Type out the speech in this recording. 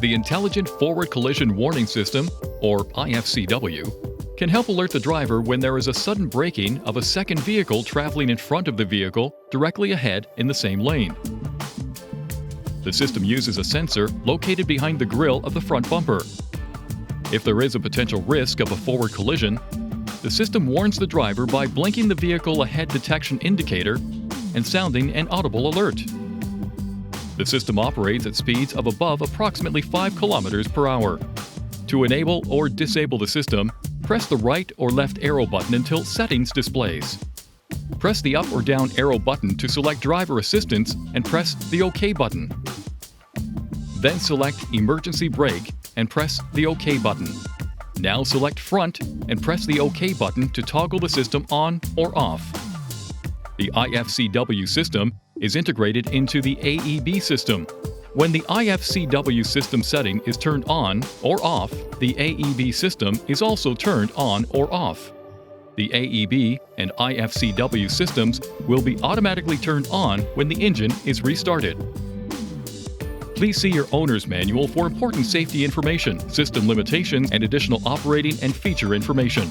The Intelligent Forward Collision Warning System, or I-FCW, can help alert the driver when there is a sudden braking of a second vehicle traveling in front of the vehicle directly ahead in the same lane. The system uses a sensor located behind the grille of the front bumper. If there is a potential risk of a forward collision, the system warns the driver by blinking the vehicle ahead detection indicator and sounding an audible alert. The system operates at speeds of above approximately 5 km per hour. To enable or disable the system, press the right or left arrow button until Settings displays. Press the up or down arrow button to select driver assistance and press the OK button. Then select Emergency Brake and press the OK button. Now select Front and press the OK button to toggle the system on or off. The I-FCW system is integrated into the AEB system. When the I-FCW system setting is turned on or off, the AEB system is also turned on or off. The AEB and I-FCW systems will be automatically turned on when the engine is restarted. Please see your owner's manual for important safety information, system limitations, and additional operating and feature information.